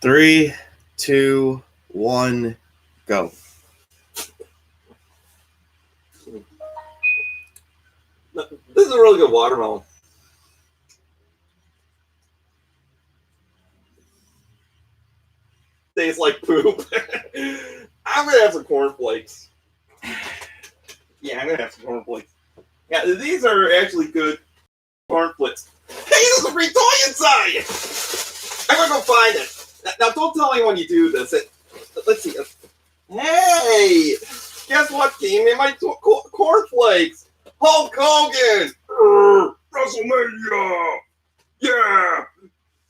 3, 2, 1, go. This is a really good watermelon. Tastes like poop. I'm gonna have some cornflakes. Yeah, I'm gonna have some cornflakes. Yeah, these are actually good cornflakes. Hey, there's a free toy inside! I'm gonna go find it. Now, don't tell anyone you do this. Let's see. Hey! Guess what, team? In my cornflakes! Hulk Hogan! WrestleMania! Yeah!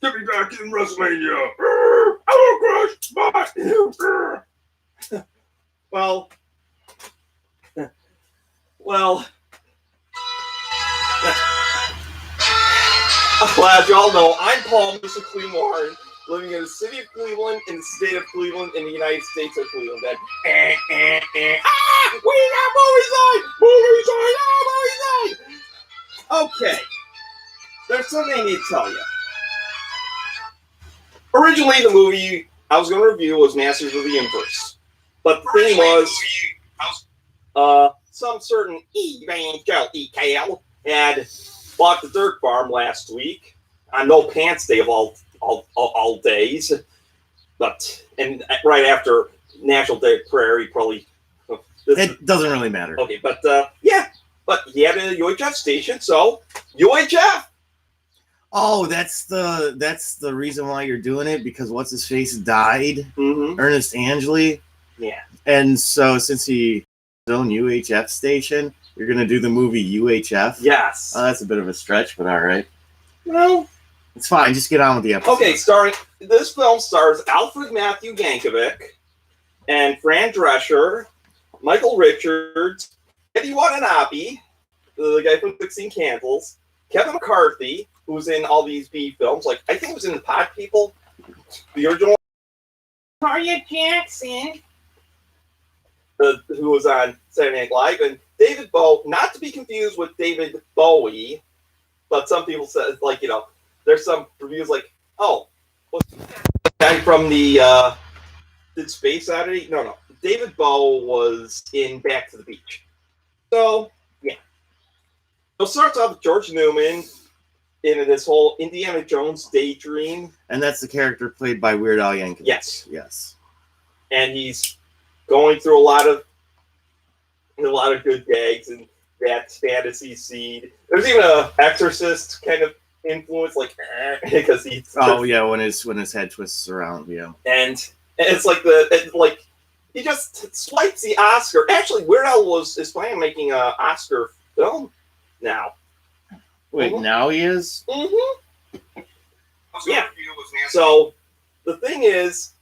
Get me back in WrestleMania! Hello, Crush! Bye! Well, as y'all know, I'm Paul, Mr. Cleveland Warren, living in the city of Cleveland, in the state of Cleveland, in the United States of Cleveland. And, we got movie side! Movie side! Okay, there's something I need to tell you. Originally, the movie I was going to review was Masters of the Universe. But the thing was, some certain EKL had bought the dirt farm last week on No Pants Day of all days. And right after National Day of Prayer, he probably... It doesn't really matter. Okay, but yeah. But he had a UHF station, so UHF! Oh, that's the reason why you're doing it, because what's his face died, Mm-hmm. Ernest Angley. Yeah. And so since he has his own UHF station, you're gonna do the movie UHF. Yes. That's a bit of a stretch, but all right. Well, it's fine. Just get on with the episode. Okay, this film stars Alfred Matthew Yankovic and Fran Drescher, Michael Richards, Eddie Watanabe, the guy from 16 Candles, Kevin McCarthy, who's in all these B films, like I think he was in The Pod People, the original. Taria Jackson, who was on Saturday Night Live, and David Bowie, not to be confused with David Bowie, but some people said, like, you know, there's some reviews like, oh, was the guy from the did Space Oddity? No. David Bowie was in Back to the Beach. So, yeah. So it starts off with George Newman in this whole Indiana Jones daydream. And that's the character played by Weird Al Yankovic. Yes. And he's going through a lot of good gags and that fantasy seed. There's even a Exorcist kind of influence, like because he's when his head twists around, yeah. And it's like he just swipes the Oscar. Actually, Weird Al is planning on making an Oscar film now. Wait, now he is? Mm-hmm. Yeah. So the thing is,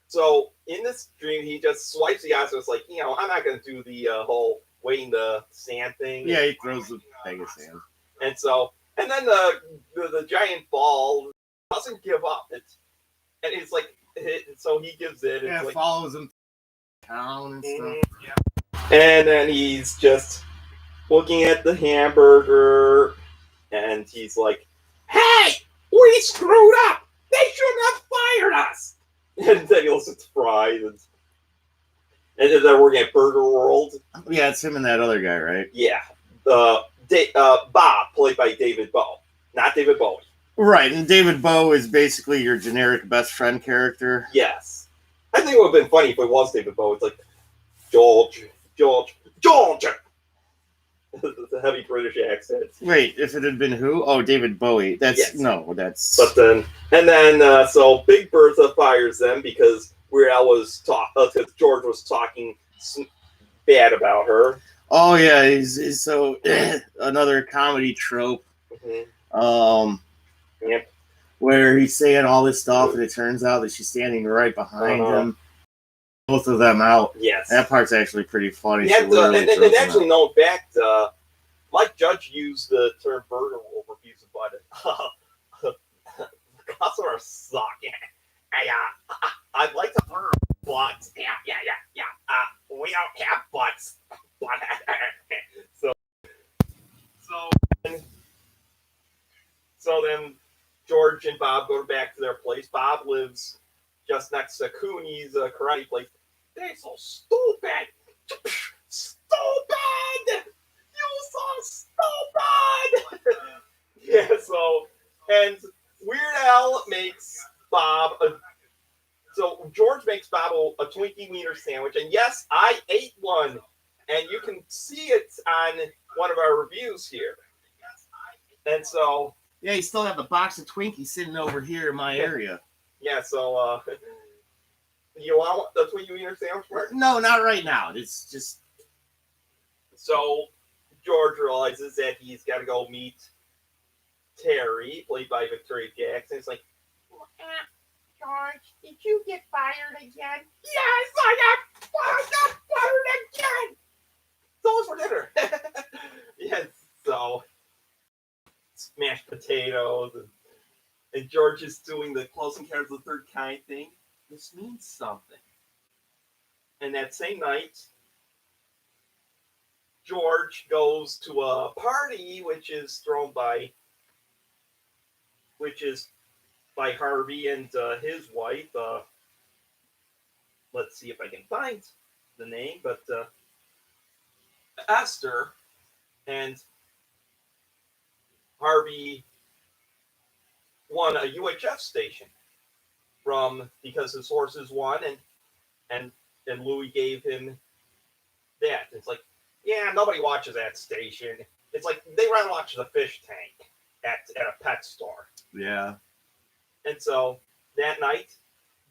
so in this dream, he just swipes the Oscar. It's like, you know, I'm not going to do the whole waiting the sand thing. Yeah, he throws the bag of sand. And then the giant ball doesn't give up. So he gives in. Yeah, it follows him town and stuff. Yeah. And then he's just looking at the hamburger, and he's like, "Hey, we screwed up. They shouldn't have fired us." And then he listens to Fry, and they're working at Burger World. Yeah, it's him and that other guy, right? Yeah. Bob, played by David Bowie, not David Bowie. Right, and David Bowie is basically your generic best friend character. Yes. I think it would have been funny if it was David Bowie. It's like, George. The heavy British accent. Wait, if it had been who? Oh, David Bowie. That's... But then, so Big Bertha fires them because Weird Al was George was talking bad about her. Oh, yeah, he's so... another comedy trope. Mm-hmm. Yep. Where he's saying all this stuff, and it turns out that she's standing right behind him. Both of them out. Yes. That part's actually pretty funny. Yeah, and actually, no, in fact, Mike Judge used the term burger wolf abuse about it. The customers suck. Hey, I'd like to order butts. Yeah. We don't have butts. So then George and Bob go back to their place. Bob lives just next to Cooney's karate place. They're so stupid. Stupid! You so stupid! Yeah, so, and Weird Al makes Bob so George makes Bob a Twinkie Wiener sandwich, and yes, I ate one, and you can see it on one of our reviews here. And so, yeah, you still have the box of Twinkies sitting over here in my area. Yeah, so you want the Twinkie Wiener sandwich, Mark? No, not right now. It's just so George realizes that he's got to go meet Terry, played by Victoria Jackson. It's like, George, did you get fired again? yes, I got fired again. So what's for dinner? Yes, so mashed potatoes, and George is doing the close encounters of the third kind thing. This means something. And that same night, George goes to a party which is thrown by Harvey and his wife. Let's see if I can find the name, but Esther, and Harvey won a UHF station because his horses won, and Louis gave him that. It's like, yeah, nobody watches that station. It's like they rather watch the fish tank at a pet store. yeah. And so that night,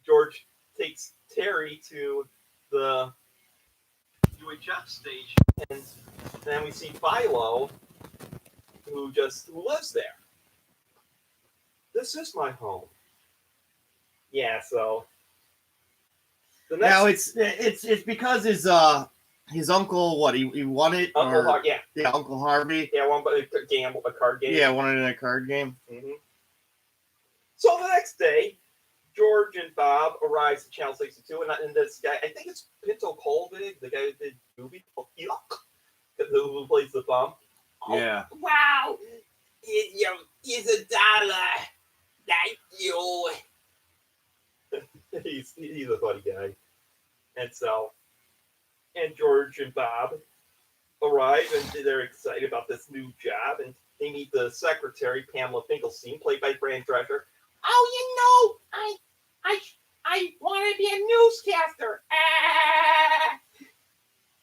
George takes Terry to the UHF station, and then we see Philo, who lives there. This is my home. Yeah, so the next. Now it's because his uncle, what he won it, Uncle Uncle Harvey. Yeah, one but a card game. Yeah, won it in a card game. Mm-hmm. So the next day, George and Bob arrives at Channel 62, and this guy, I think it's Pinto Colvig, the guy who did movie, who plays the bum. Yeah. Oh, wow. It's $1. Thank you. He's a funny guy. And George and Bob arrive, and they're excited about this new job, and they meet the secretary, Pamela Finkelstein, played by Fran Drescher. Oh, I want to be a newscaster.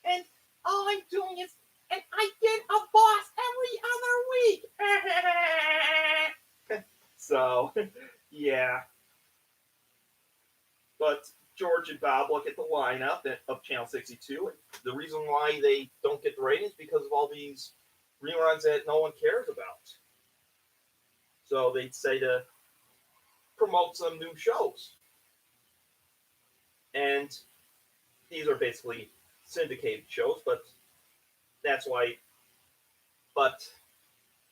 And all I'm doing is, and I get a boss every other week. So, yeah. But George and Bob look at the lineup of Channel 62. And the reason why they don't get the ratings is because of all these reruns that no one cares about. So they say to promote some new shows. And these are basically syndicated shows, but that's why. But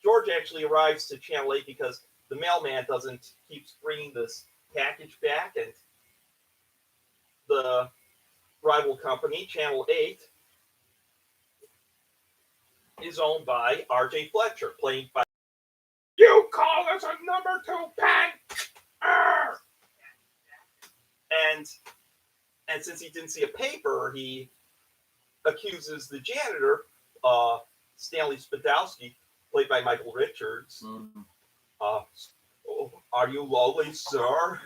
George actually arrives to Channel 8 because the mailman doesn't keep bringing this package back, and the rival company, Channel 8, is owned by R.J. Fletcher, played by. You call this a number 2 pen? And since he didn't see a paper, he accuses the janitor, Stanley Spadasti, played by Michael Richards. Mm-hmm. Are you lonely, sir?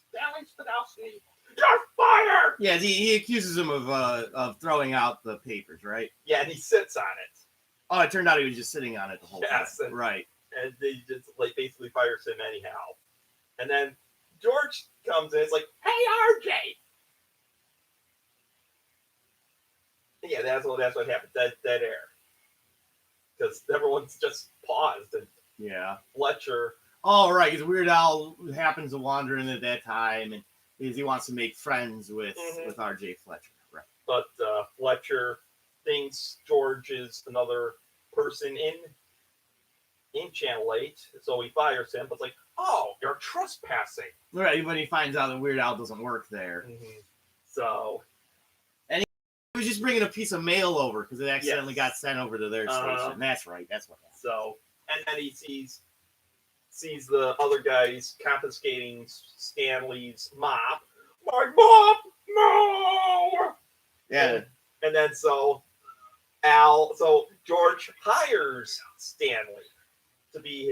Stanley Spadasti, you're fired! Yeah, he accuses him of throwing out the papers, right? Yeah, and he sits on it. Oh, it turned out he was just sitting on it the whole Yes, time. Right. And they just basically fires him anyhow. And then George comes in. It's like, hey, RJ. Yeah, that's what happened. Dead air. Because everyone's just paused, and Yeah. Fletcher. Oh, right. Because Weird Al happens to wander in at that time, and he wants to make friends with R.J. Fletcher. Right. But Fletcher thinks George is another person in Channel 8, so he fires him. But it's like, oh, you're trespassing. Right. When he finds out that Weird Al doesn't work there. Mm-hmm. So. And he was just bringing a piece of mail over because it accidentally Yes. got sent over to their station. That's right. That's what happened. So, and then he sees sees the other guys confiscating Stanley's mop. My mop, no. Yeah. And then so George hires Stanley to be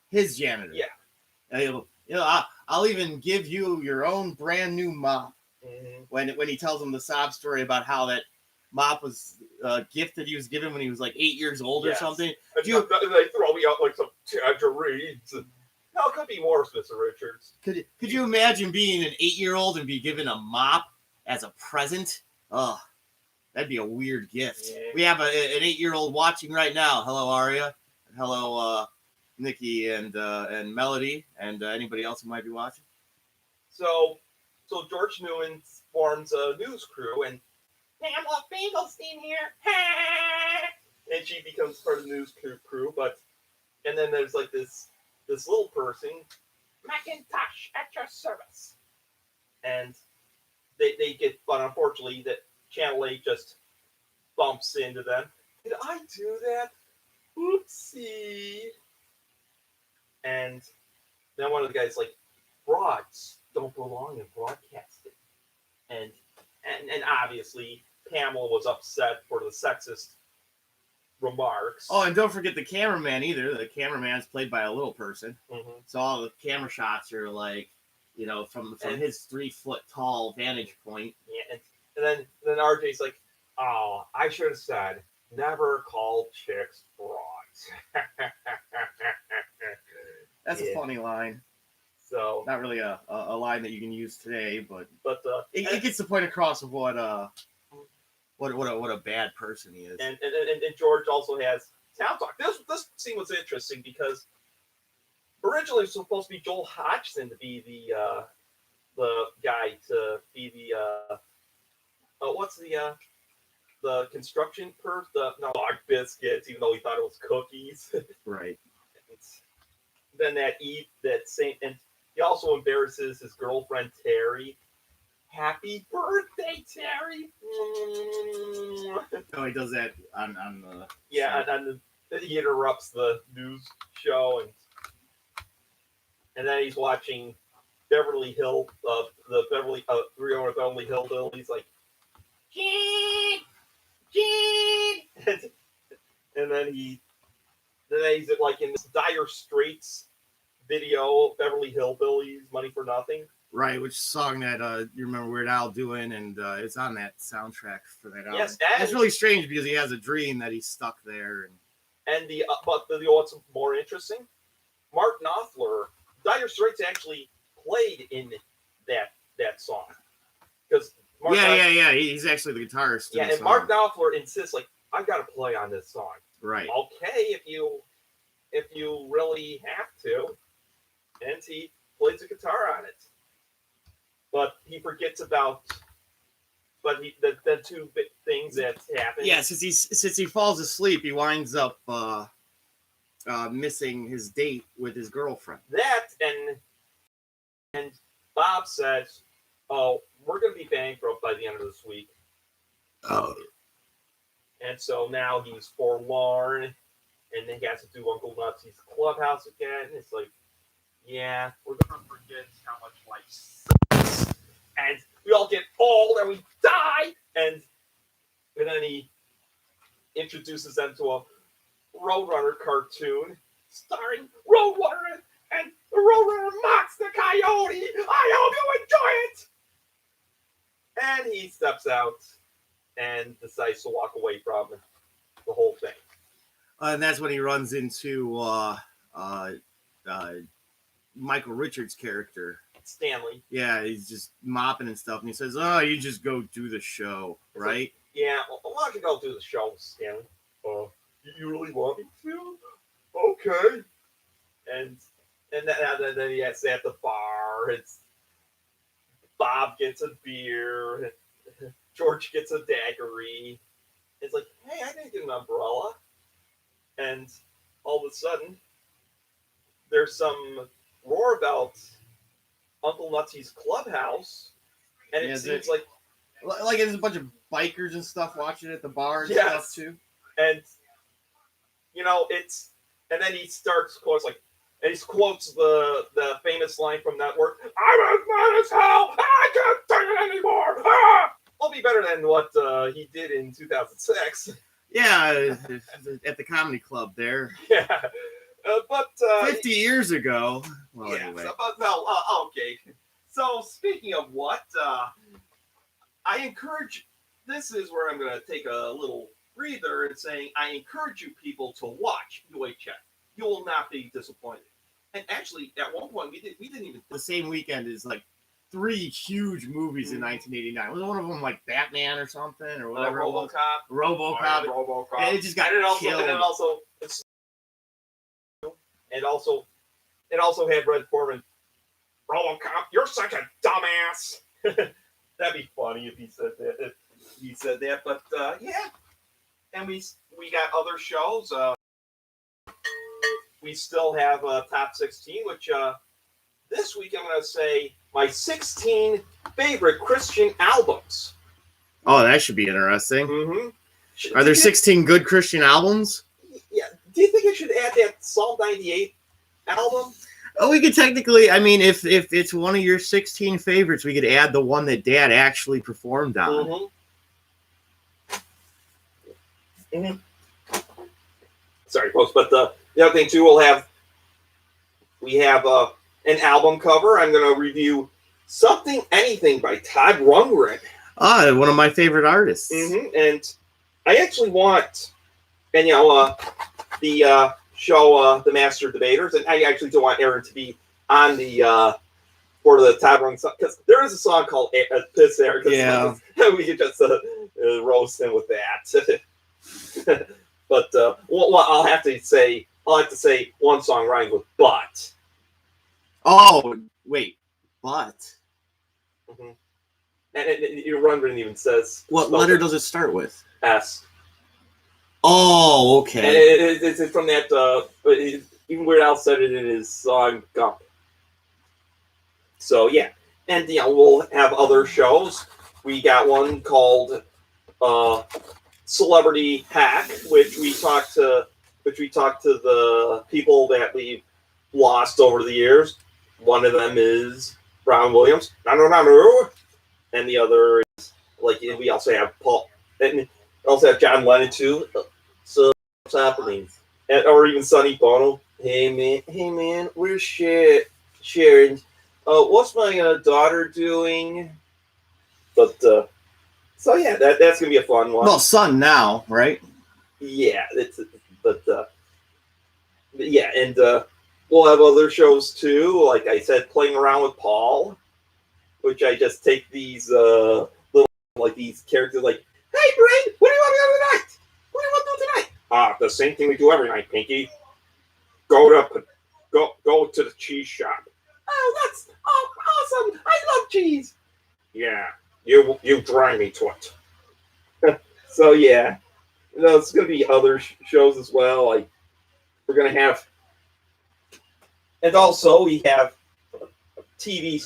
his janitor. Yeah. I'll even give you your own brand new mop. Mm-hmm. When he tells him the sob story about how that mop was a gift that he was given when he was like 8 years old or something. And they throw me out like some tangerines. No, it could be more, Mr. Richards. Could you imagine being an 8-year-old and be given a mop as a present? Oh, that'd be a weird gift. Yeah. We have an 8-year-old watching right now. Hello, Aria. Hello, Nikki and Melody and anybody else who might be watching. So George Newman forms a news crew, and Pamela Finkelstein here. and she becomes part of the news crew. And then there's like this little person, Macintosh at your service. and they get, but unfortunately that Channel 8 just bumps into them. Did I do that? Oopsie. And then one of the guys like, broads don't belong in broadcasting. And obviously Pamela was upset for the sexist remarks. Oh, and don't forget the cameraman either. The cameraman's played by a little person. Mm-hmm. So all the camera shots are like, from his 3 foot tall vantage point. Yeah, and then RJ's like, oh, I should have said, never call chicks broads. That's a funny line. So not really a line that you can use today, but it gets the point across of what a bad person he is. And George also has town talk. This scene was interesting because originally it was supposed to be Joel Hodgson to be the guy to be the what's the construction person, dog biscuits, even though he thought it was cookies. Right. Then and he also embarrasses his girlfriend Terry. Happy birthday, Terry! Oh, he does that on the he interrupts the news show, and then he's watching Beverly Hill, the Beverly 301 Beverly Hillbillies, like Gene! and then he's like in this Dire Straits video, Beverly Hillbillies, Money for Nothing. Right, which song that you remember Weird Al doing, and it's on that soundtrack for that album. Yes, it's really strange because he has a dream that he's stuck there, and what's more interesting, Mark Knopfler, Dire Straits actually played in that song because he's actually the guitarist. Yeah, and Mark Knopfler insists, like, I've got to play on this song. Right. Okay, if you really have to, and he plays the guitar on it. But he forgets about. But the two big things that happen. Yeah, since he falls asleep, he winds up missing his date with his girlfriend. That and Bob says, "Oh, we're going to be bankrupt by the end of this week." Oh. And so now he's forlorn, and then he has to do Uncle Nutsy's Clubhouse again. It's like, yeah, we're going to forget how much life sucks. And we all get old and we die. And then he introduces them to a Roadrunner cartoon starring Roadrunner, and the Roadrunner mocks the coyote. I hope you enjoy it. And he steps out and decides to walk away from the whole thing. And that's when he runs into Michael Richards' character. Stanley. Yeah, he's just mopping and stuff, and he says, "Oh, you just go do the show, right?" Like, yeah, why don't you go do the show, Stanley? You really want me to? Okay. And then he has at the bar. It's Bob gets a beer. George gets a daiquiri. It's like, hey, I didn't get an umbrella. And all of a sudden, there's some roar about Uncle Nutsy's Clubhouse, and it seems like there's a bunch of bikers and stuff watching at the bar and stuff too. And and then he starts, of course, like, And he quotes the famous line from Network, "I'm as mad as hell! I can't take it anymore! Ah!" Will be better than what he did in 2006. Yeah, at the comedy club there. Yeah. But 50 years ago. Well, yeah, anyway. so, but no, okay. So speaking of what, I encourage. This is where I'm going to take a little breather and saying I encourage you people to watch UHF. You will not be disappointed. And actually, at one point we didn't even The same weekend is like 3 huge movies in 1989. Was one of them like Batman or something or whatever? RoboCop. RoboCop. And it just got killed. And it also had Red Foreman. RoboCop, you're such a dumbass. That'd be funny if he said that. But yeah, and we got other shows. We still have Top 16, which this week I'm going to say my 16 favorite Christian albums. Oh, that should be interesting. Mm-hmm. Are there 16 good Christian albums? Yeah. Do you think I should add that Psalm 98 album? Oh, we could technically. I mean, if it's one of your 16 favorites, we could add the one that Dad actually performed on. Sorry, folks, but the other thing too, we have an album cover. I'm going to review Something Anything by Todd Rundgren. One of my favorite artists. And I actually want, and the show The Master Debaters, and I actually do want Aaron to be on the for the Todd Rundgren song, because there is a song called Piss Air. Yeah, we could just roast him with that. But I'll have to say one song rhymes with "but." Oh wait, but. And Rundgren even says, "What letter does it start with?" S. Oh, okay. And it's from that. Even Weird Al said it in his song "Gump." So yeah, and we'll have other shows. We got one called Celebrity Hack, which we talked to the people that we've lost over the years. One of them is Brown Williams, and the other is we also have Paul, and we also have John Lennon too. So what's happening? Or even Sonny Bono. Hey man, we're sharing. What's my daughter doing? But so yeah, that's gonna be a fun one. Well, son now, right? Yeah, yeah, and we'll have other shows too. Like I said, Playing Around with Paul, which I just take these little these characters like, "Hey, Brain, what do you want to do tonight? What do you want to do tonight?" The same thing we do every night, Pinky. Go to the cheese shop. Oh, that's awesome! I love cheese. Yeah, you drive me to it. So yeah, it's gonna be other shows as well. Like we're gonna have, and also we have TV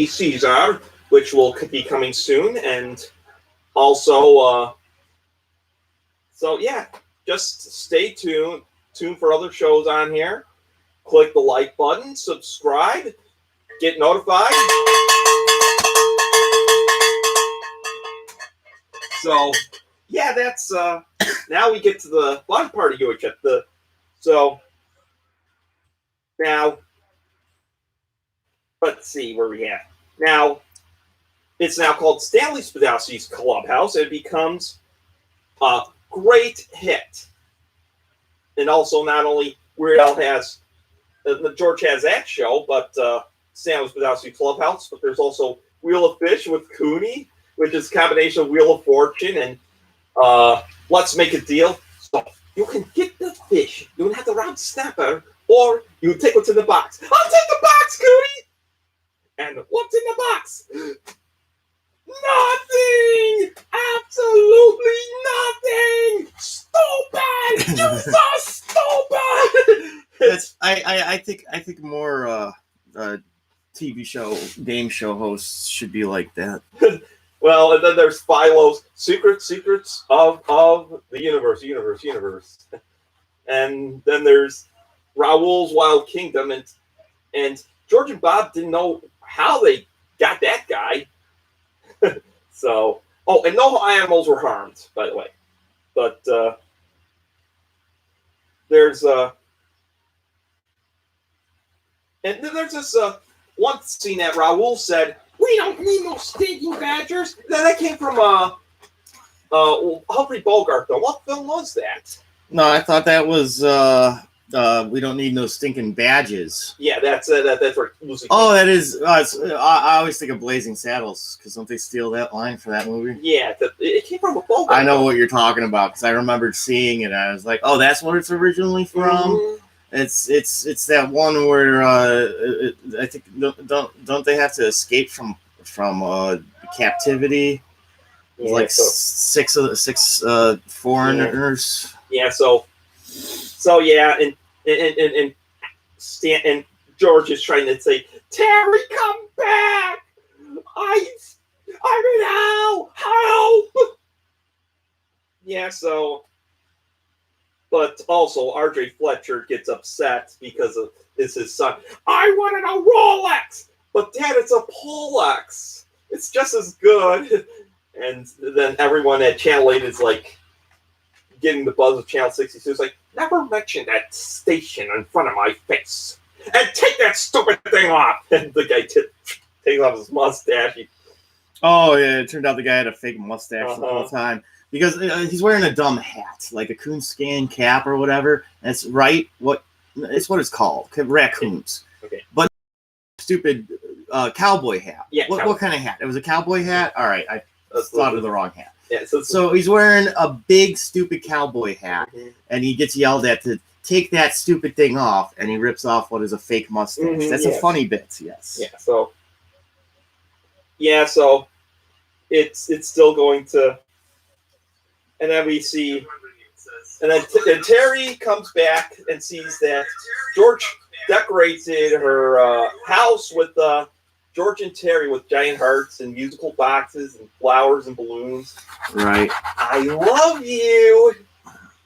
Caesar, which will be coming soon, and also so yeah, just stay tuned for other shows on here. Click the like button, subscribe, get notified. So yeah, that's now we get to the fun part of UHF. So now let's see where we at. Now it's now called Stanley Spadasti's Clubhouse, and it becomes a great hit. And also, not only Weird Al has George has that show, but Stanley Spadasti Clubhouse, but there's also Wheel of Fish with Cooney, which is a combination of Wheel of Fortune and Let's Make a Deal. So you can get the fish. You don't have to round snapper, or you take what's in the box. I'll take the box, Cooney! And what's in the box? Nothing! Absolutely nothing! Stupid! You're so stupid! I think more TV show, game show hosts should be like that. Well, and then there's Philo's Secrets of the Universe. And then there's Raoul's Wild Kingdom, and George and Bob didn't know how they got that guy. So, and no animals were harmed, by the way. But there's and then there's this one scene that Raoul said, "We don't need no stinking badgers." That came from Humphrey Bogart. Though, what film was that? No, I thought that was we don't need no stinking badges. Yeah, that's where Lucy. Oh, that is. I always think of Blazing Saddles because don't they steal that line for that movie? Yeah, it came from a Bogart. I know what you're talking about because I remembered seeing it. I was like, oh, that's what it's originally from. Mm-hmm. It's that one where I think don't they have to escape from captivity? Yeah, like six foreigners. Yeah, so yeah, and Stan and George is trying to say, "Terry, come back! I'm in hell! Help!" Yeah, so, but also R.J. Fletcher gets upset because it's his son. I wanted a Rolex, but Dad, it's a Polex. It's just as good. And then everyone at Channel 8 is like getting the buzz of Channel 62. It's like, never mention that station in front of my face. And take that stupid thing off. And the guy takes off his mustache. Oh, yeah. It turned out the guy had a fake mustache the whole time. Because he's wearing a dumb hat, like a coonskin cap or whatever. That's right. It's what it's called. Raccoons. Okay. But stupid cowboy hat. Yeah. What kind of hat? It was a cowboy hat? All right. I thought of the wrong hat. Yeah, so he's wearing a big stupid cowboy hat, and he gets yelled at to take that stupid thing off, and he rips off what is a fake mustache. That's a funny bit, yes. Yeah, so it's still going to, and then we see, and then Terry comes back and sees that George decorated her house with George and Terry with giant hearts and musical boxes and flowers and balloons. Right. I love you.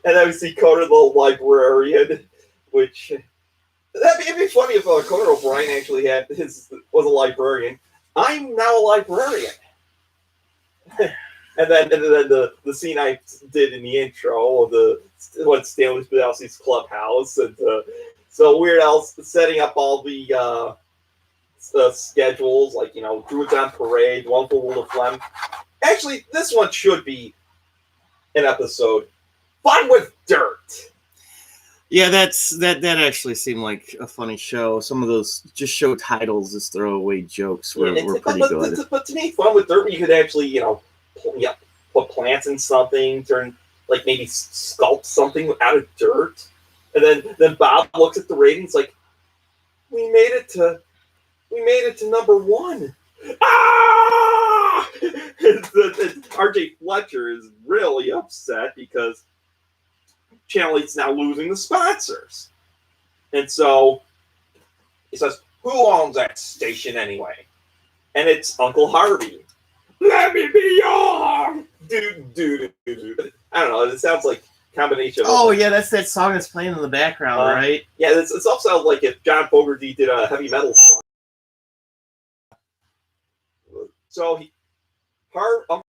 And then we see Conan the librarian, which it'd be funny if Conan O'Brien actually was a librarian. I'm now a librarian. and then the scene I did in the intro of what Stanley Spadalski's Clubhouse, and so Weird Al's setting up all the schedules, like, Druids on Parade, One for World of Phlegm. Actually, this one should be an episode. Fun with Dirt. Yeah, that actually seemed like a funny show. Some of those just show titles as throwaway jokes were pretty good. But to me, Fun with Dirt, you could actually, put plants in something, like maybe sculpt something out of dirt. And then Bob looks at the ratings like, we made it to number one. Ah! R.J. Fletcher is really upset because Channel 8's now losing the sponsors. And so he says, who owns that station anyway? And it's Uncle Harvey. Let me be yours! Dude. I don't know. It sounds like a combination of... Oh, yeah, that's that song that's playing in the background, right? Yeah, it's also like if John Fogerty did a heavy metal song. So from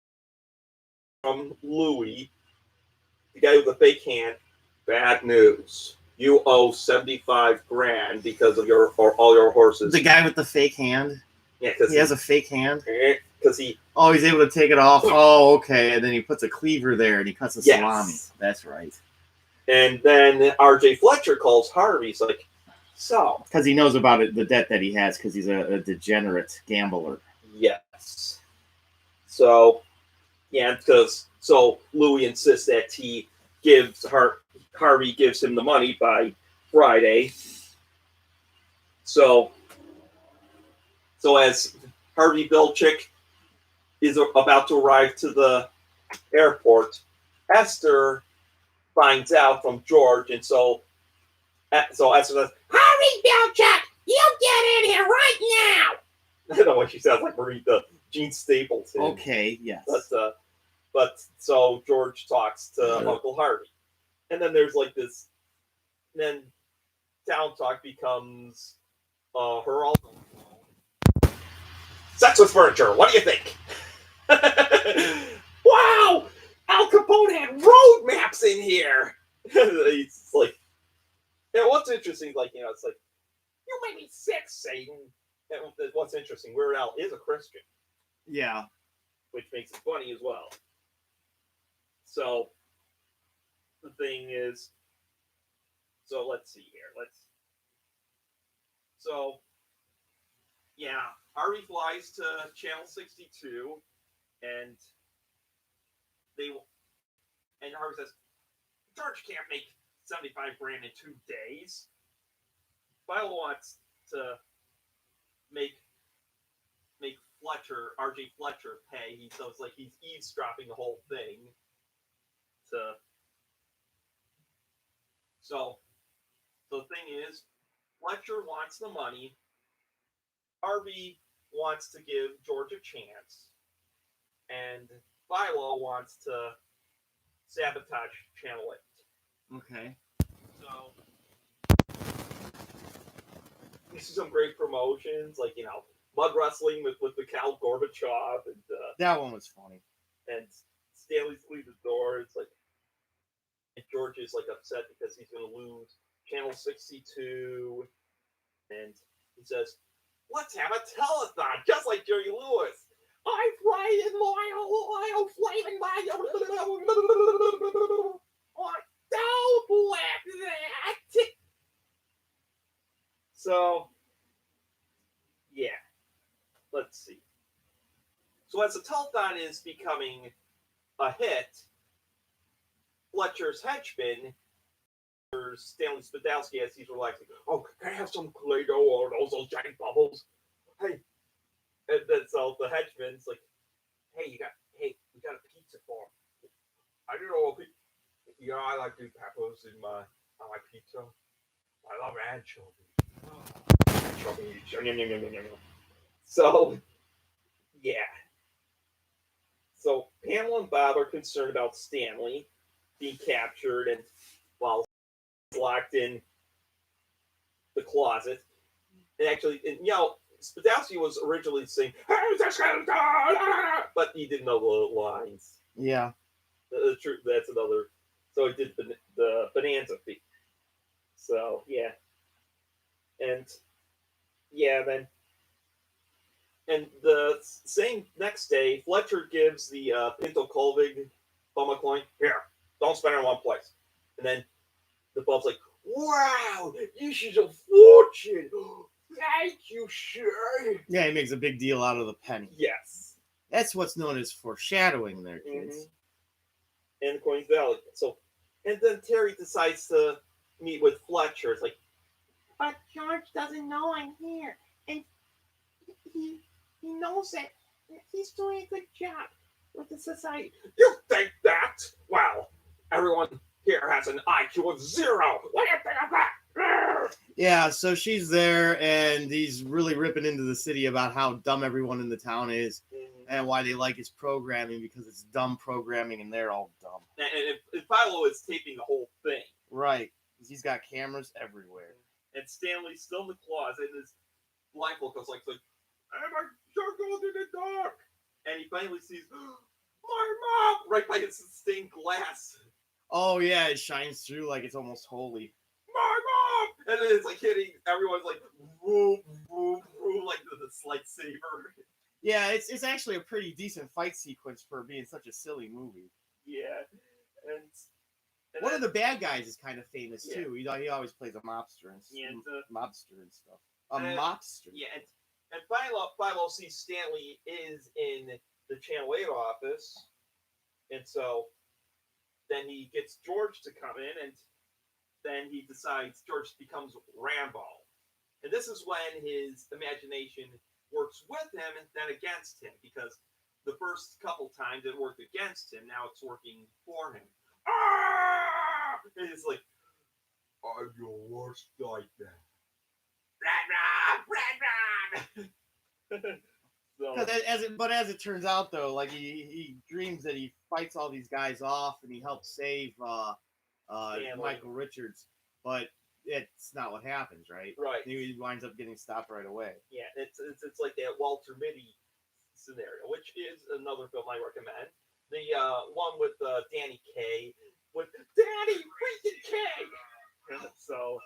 Louis, the guy with the fake hand, bad news. You owe $75,000 because of all your horses. The guy with the fake hand? Yeah, because he has a fake hand? Because he's able to take it off. Oh, okay. And then he puts a cleaver there and he cuts a salami. That's right. And then R.J. Fletcher calls Harvey. He's like, so. Because he knows about the debt that he has because he's a degenerate gambler. Yes. So, yeah, so Louis insists that Harvey gives him the money by Friday. So as Harvey Bilchick is about to arrive to the airport, Esther finds out from George, and so Esther says, Harvey Bilchick, you get in here right now! I don't know what she sounds like, Gene Stapleton. Okay, yes. But so George talks to Uncle Harvey. And then there's like this, then Town Talk becomes her also. Sex with furniture. What do you think? Wow! Al Capone had road maps in here. It's like, what's interesting, like, it's like, you made me sick, Satan. And what's interesting, Weird Al is a Christian. Yeah. Which makes it funny as well. So, the thing is, so let's see here. Yeah, Harvey flies to Channel 62, and Harvey says, George can't make 75 grand in 2 days. Philo wants to make Fletcher, RJ Fletcher, pay. So it's like he's eavesdropping the whole thing. So the thing is, Fletcher wants the money. Harvey wants to give George a chance. And Philo wants to sabotage Channel 8. Okay. So you see some great promotions, like, mud wrestling with Mikhail Gorbachev, and that one was funny. And Stanley's cleaned the door. It's like, and George is like upset because he's going to lose Channel 62, and he says, "Let's have a telethon, just like Jerry Lewis." I play in loyal flaming my don't laugh that. So, yeah, let's see. So as the telethon is becoming a hit, Fletcher's henchman, Stanley Spadasti, as he's relaxing, "Oh, can I have some Play-Doh or those giant bubbles? Hey." And then so the henchman's like, we got a pizza for him. I don't know. Yeah, I like the peppers in my pizza. I love anchovies. So, yeah. So Pamela and Bob are concerned about Stanley being captured and while locked in the closet. And actually, Spadasti was originally saying, but he didn't know the lines. Yeah. The truth, that's another. So he did the Bonanza fee. So, yeah. And, yeah, then. And the same next day, Fletcher gives the Pinto Colvig bum a coin. "Here, don't spend it in one place." And then the bum's like, "Wow, this is a fortune. Thank you, sir." Yeah, he makes a big deal out of the penny. Yes. That's what's known as foreshadowing there, kids. Mm-hmm. And the coin's valid. So, and then Terry decides to meet with Fletcher. It's like, but George doesn't know I'm here, and he knows that he's doing a good job with the society. "You think that? Well, everyone here has an IQ of 0. What do you think of that?" Yeah, so she's there, and he's really ripping into the city about how dumb everyone in the town is, and why they like his programming, because it's dumb programming, and they're all dumb. And Philo is taping the whole thing. Right. He's got cameras everywhere. And Stanley's still in the closet, and his blindfold goes like, "And my circle's in the dark." And he finally sees, "My mom!" right by his stained glass. Oh, yeah, it shines through like it's almost holy. "My mom!" And then it's like hitting, everyone's like, "Whoop, whoop, whoop," like this lightsaber. Yeah, it's actually a pretty decent fight sequence for being such a silly movie. Yeah. And one of the bad guys is kind of famous, yeah. too. He always plays a mobster and, mobster and stuff. Mobster. Yeah, and Philo sees Stanley is in the Channel 8 office, and so then he gets George to come in, and then he decides George becomes Rambo. And this is when his imagination works with him and then against him, because the first couple times it worked against him, now it's working for him. Ah! And it's like, "I'm your worst nightmare. So, as it turns out, though, like he dreams that he fights all these guys off and he helps save Michael Richards, but it's not what happens, right? Right. He winds up getting stopped right away. Yeah, it's like that Walter Mitty scenario, which is another film I recommend. The one with Danny Kaye, with Danny freaking Kaye. So,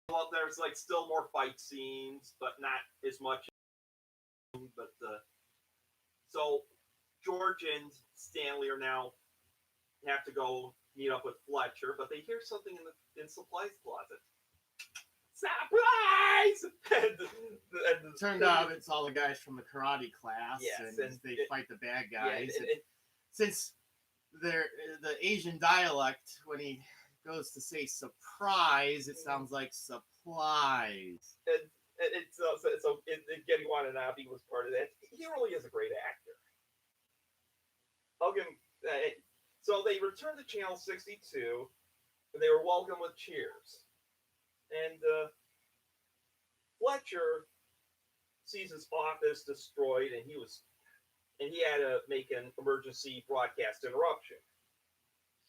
well, there's like still more fight scenes, but not as much. But so George and Stanley are now have to go meet up with Fletcher, but they hear something in supplies closet. Surprise! and Turned out it's all the guys from the karate class, Yes, and they fight the bad guys. and Since they're the Asian dialect, when he goes to say surprise, it sounds like supplies. And Getty Watanabe was part of that. He really is a great actor. I'll give him. So they returned to Channel 62, and they were welcomed with cheers. And Fletcher sees his office destroyed, and he had to make an emergency broadcast interruption.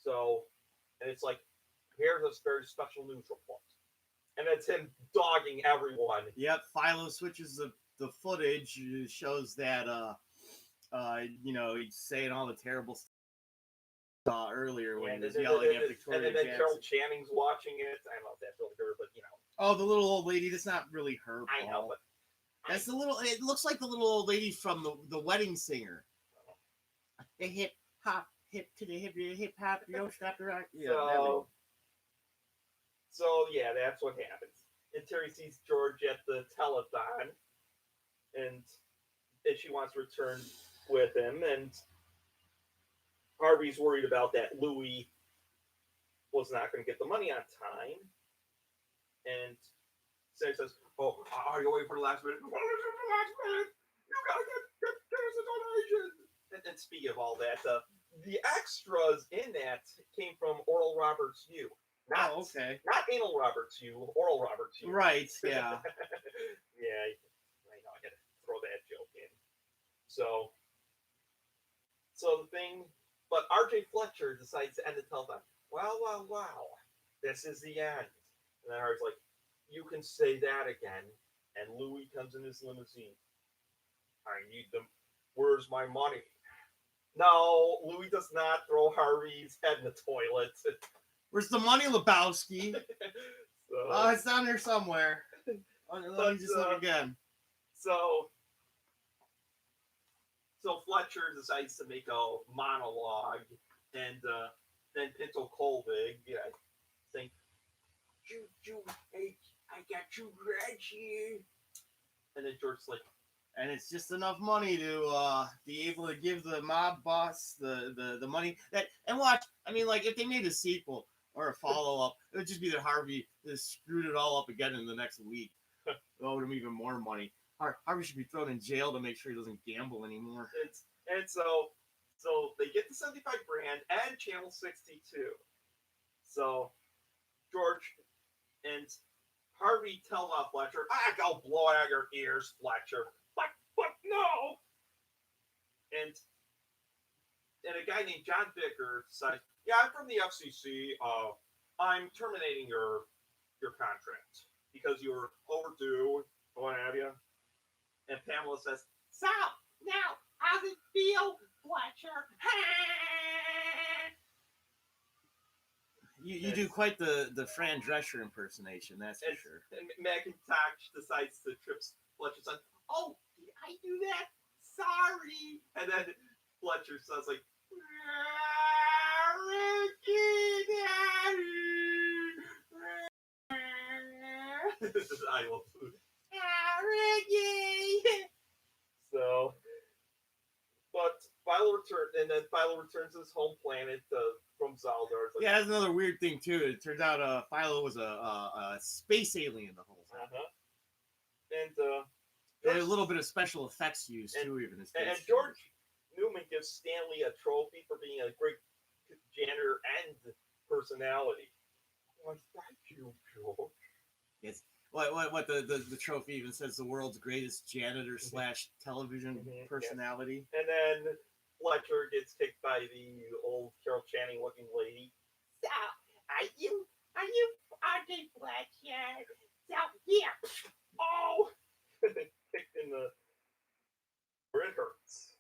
So, and it's like, here's a very special news report. And it's him dogging everyone. Yep, Philo switches the footage, shows that he's saying all the terrible stuff earlier when he was yelling at Victoria and then Jackson. Carol Channing's watching it. I don't know if that's really her, but Oh, the little old lady. That's not really her. Paul. I know, but that's the little. It looks like the little old lady from the Wedding Singer. The hip hop, hip to the hip hop. You know, stop the rock. Yeah. So yeah, that's what happens. And Terry sees George at the telethon, and she wants to return with him. And Harvey's worried about that Louis was not going to get the money on time. And Sam says, "Oh, are you waiting for the last minute? You gotta get us a donation." And speaking of all that, the extras in that came from Oral Roberts' View. Okay. Not Anal Roberts' View, Oral Roberts' View. Right. Yeah. Yeah. I know. I had to throw that joke in. So the thing, but R.J. Fletcher decides to end the telethon. Wow. This is the end. And then Harvey's like, "You can say that again." And Louis comes in his limousine. "I need them. Where's my money?" No, Louis does not throw Harvey's head in the toilet. Where's the money, Lebowski? So, It's down here somewhere. Let me just look again. So Fletcher decides to make a monologue, and then Pinto Colvig, saying, I got 2 grand here. And then George's like, and it's just enough money to be able to give the mob boss the money that. And watch, I mean, like if they made a sequel or a follow up, it would just be that Harvey just screwed it all up again in the next week. Owed him even more money. Harvey should be thrown in jail to make sure he doesn't gamble anymore. And so they get the 75 grand and Channel 62. So George and Harvey tell Fletcher, "Go blow out your ears, Fletcher." But no. And a guy named John Vicker says, "Yeah, I'm from the FCC. I'm terminating your contract because you're overdue, or what have you." And Pamela says, So, now, how's it feel, Fletcher? You do quite the Fran Drescher impersonation, that's for sure. And McIntosh decides to trip Fletcher's son. Oh, did I do that? Sorry. And then Fletcher says, like, this is Iowa food. So, but Philo returns to his home planet from Zaldar. Yeah, that's another weird thing too. It turns out Philo was a space alien the whole time. And a little bit of special effects used too, even in space. And George Newman gives Stanley a trophy for being a great janitor and personality. Well, thank you, George. Yes. What the trophy even says, the world's greatest janitor / television personality. And then Fletcher gets kicked by the old Carol Channing looking lady. So, are you okay, Fletcher. So, here. Oh! And they kicked in the where it hurts.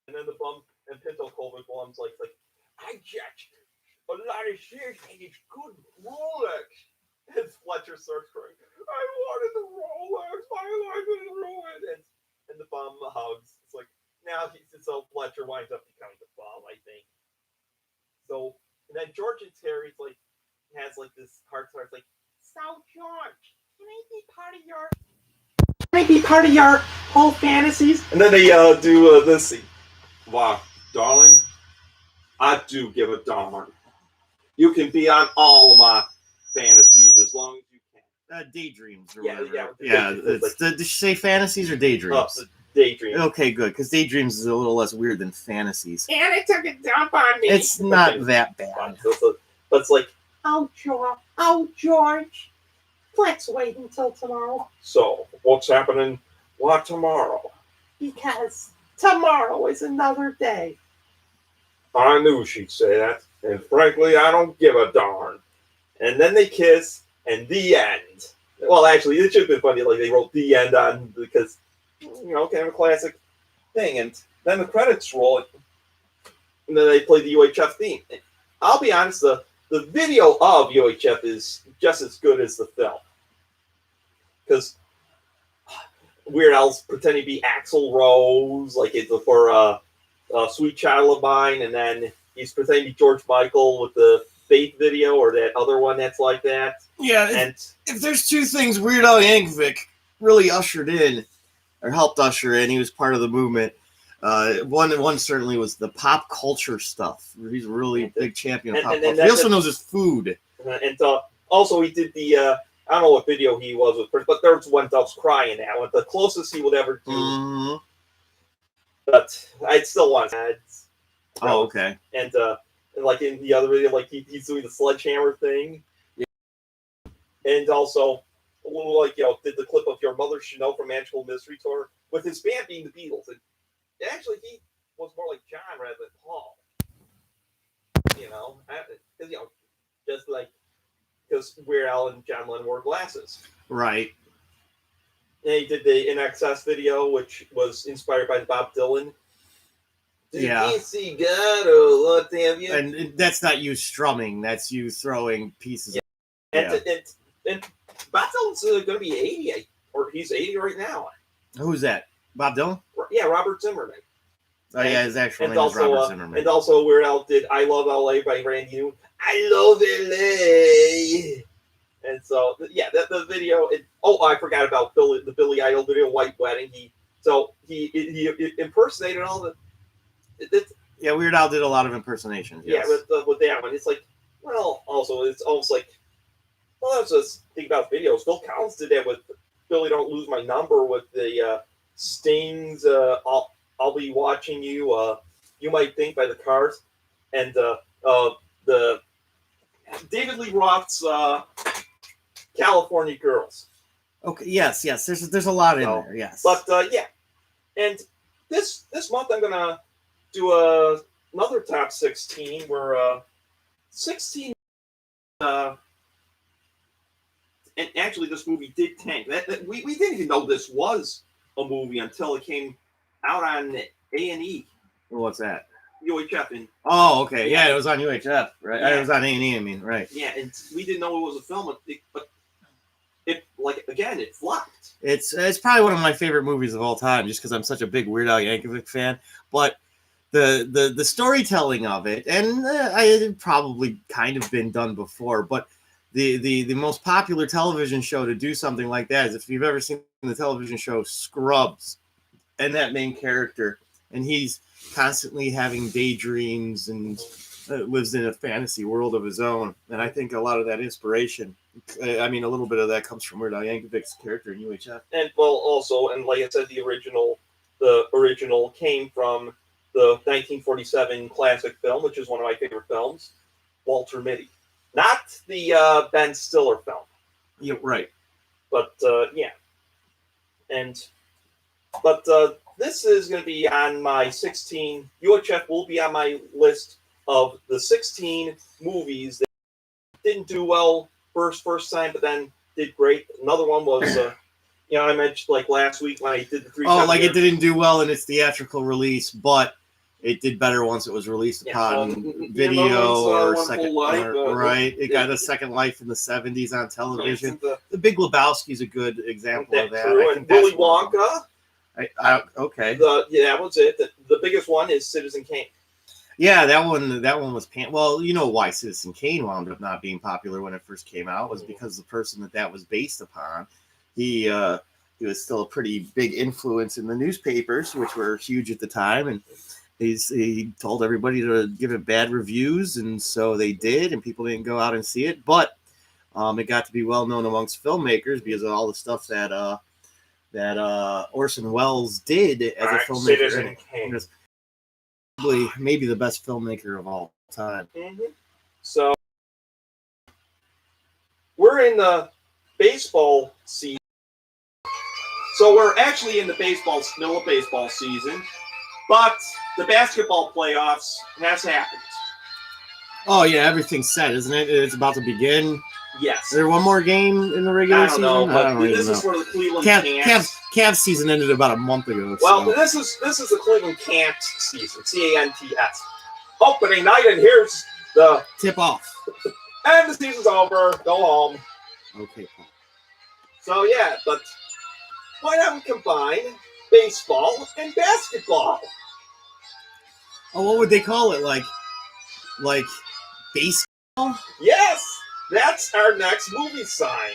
And then the bum and Pinto Colbert Blum's like I judge a lot of shares and it's good Rolex. And Fletcher starts crying, I wanted the Rolex, my life is ruined. And the bum hugs. It's like now so Fletcher winds up becoming the bum, I think. So and then George and Terry's like has like this heart to heart like, So, George, can I be part of your whole fantasies? and then they do this scene. Wow, darling, I do give a darn. You can be on all of my fantasies as long as you can. Daydreams or Yeah, whatever. yeah. Did you say fantasies or daydreams? Daydream. Okay, good, because daydreams is a little less weird than fantasies. And it took a dump on me. It's not that bad. But it's like, Oh, George. Let's wait until tomorrow. so what's happening? What tomorrow? Because tomorrow is another day. I knew she'd say that, and frankly, I don't give a darn. And then they kiss, and the end. Well, actually, it should have been funny. Like they wrote the end on because kind of a classic thing. And then the credits roll, and then they play the UHF theme. I'll be honest, the video of UHF is just as good as the film because Weird Al's pretending to be Axl Rose, like it's for Sweet Child of Mine, and then he's pretending to be George Michael with the Faith video or that other one that's like that. Yeah, And if there's two things Weird Al Yankovic really ushered in or helped usher in, he was part of the movement. One certainly was the pop culture stuff. He's a really big champion of pop culture. He also knows his food. And also he did the I don't know what video he was with, but there was one that was crying at one, the closest he would ever do. Mm-hmm. But I'd still want to. Oh, okay. And like in the other video, like he's doing the sledgehammer thing. Yeah. And also, like did the clip of Your Mother Should Know from Magical Mystery Tour with his band being the Beatles. And actually, he was more like John rather than Paul. Because just like because Weird Al and John Lennon wore glasses. Right. And he did the In Excess video, which was inspired by Bob Dylan. Yeah. You see God or what have you? And that's not you strumming. That's you throwing pieces. Yeah. And Bob Dylan's going to be 80, or he's 80 right now. Who's that? Bob Dylan? Yeah, Robert Zimmerman. Oh, yeah, his actual name is Robert Zimmerman. And also Weird Al did I Love L.A. by Randy Newman. I love L.A. And so, yeah, the video. I forgot about the Billy Idol video, White Wedding. He impersonated all the. Yeah, Weird Al did a lot of impersonations. Yes. Yeah, with that one, it's like, well, also it's almost like, well, let's just think about videos. Phil Collins did that with Billy Don't Lose My Number with the Sting's I'll Be Watching You. You Might Think by the Cars, and the David Lee Roth's California Girls. Okay. Yes. There's a lot in there. Yes. But yeah, and this month I'm gonna do another top 16 where 16. And actually, this movie did tank. We didn't even know this was a movie until it came out on A&E. What's that? UHF. Oh, okay. Yeah, it was on UHF, right? Yeah. It was on A&E, I mean, right. Yeah, and we didn't know it was a film, but it flopped. It's probably one of my favorite movies of all time, just because I'm such a big Weird Al Yankovic fan. But the storytelling of it, and I had probably kind of been done before, but the most popular television show to do something like that is, if you've ever seen the television show Scrubs, and that main character, and he's constantly having daydreams and lives in a fantasy world of his own. And I think a lot of that inspiration, a little bit of that comes from Weird Al Yankovic's character in UHF. And well, also, and like I said, the original came from the 1947 classic film, which is one of my favorite films, Walter Mitty. Not the Ben Stiller film. Yeah, right. But yeah. But this is going to be on my 16. UHF will be on my list of the 16 movies that didn't do well first time, but then did great. Another one was, I mentioned like last week when I did the 3. Oh, like it didn't do well in its theatrical release, but it did better once it was released upon video or second life. Right, it got a second life in the 70s on television. The Big Lebowski's a good example of that. True. And Willy Wonka. Okay. That was it. The biggest one is Citizen Kane. Yeah, that one was well, you know why Citizen Kane wound up not being popular when it first came out was because the person that was based upon, he was still a pretty big influence in the newspapers, which were huge at the time, and he told everybody to give it bad reviews, and so they did, and people didn't go out and see it, but it got to be well known amongst filmmakers because of all the stuff that Orson Welles did as a filmmaker. Citizen Kane. Maybe the best filmmaker of all time. Mm-hmm. So we're in the baseball season. So we're actually in the middle of baseball season, but the basketball playoffs has happened. Oh yeah, everything's set, isn't it? It's about to begin. Yes. Is there one more game in the regular season? I don't know. This is where the Cleveland Cavs season ended about a month ago. Well, this is the Cleveland Cants season. CANTS. Opening night, and here's the tip off. And the season's over. Go home. Okay. So yeah, but why not combine baseball and basketball? Oh, what would they call it? Like baseball? Yes, that's our next movie sign.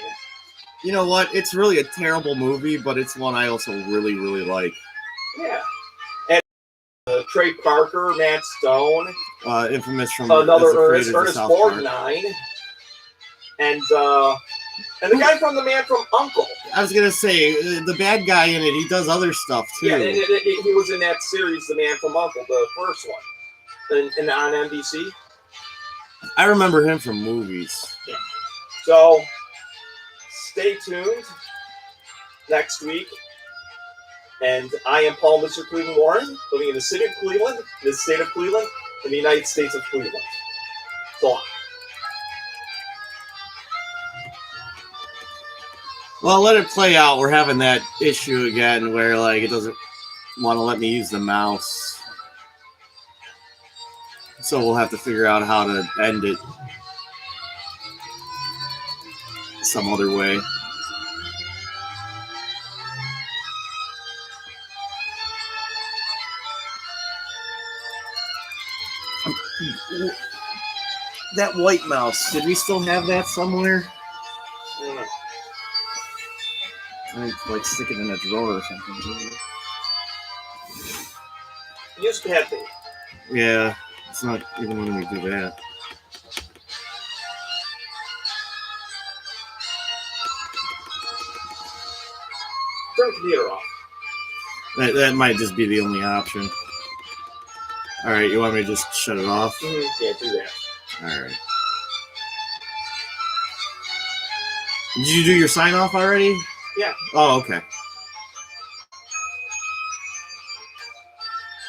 You know what? It's really a terrible movie, but it's one I also really, really like. Yeah. And Trey Parker, Matt Stone. Infamous from another Ernest Borgnine. And the guy from The Man from U.N.C.L.E. I was going to say, the bad guy in it, he does other stuff, too. Yeah, he was in that series, The Man from U.N.C.L.E., the first one, on NBC. I remember him from movies. Yeah. So, stay tuned next week. And I am Paul Mr. Cleveland Warren, living in the city of Cleveland, in the state of Cleveland, in the United States of Cleveland. So long. Well, let it play out. We're having that issue again where, like, it doesn't want to let me use the mouse. So we'll have to figure out how to end it some other way. That white mouse, did we still have that somewhere? Yeah. I think, like, stick it in a drawer or something. Use Kathy. Yeah, it's not even when we do that. Turn the computer off. That might just be the only option. All right, you want me to just shut it off? Mm-hmm. Yeah, do that. All right. Did you do your sign off already? Yeah. Oh, okay.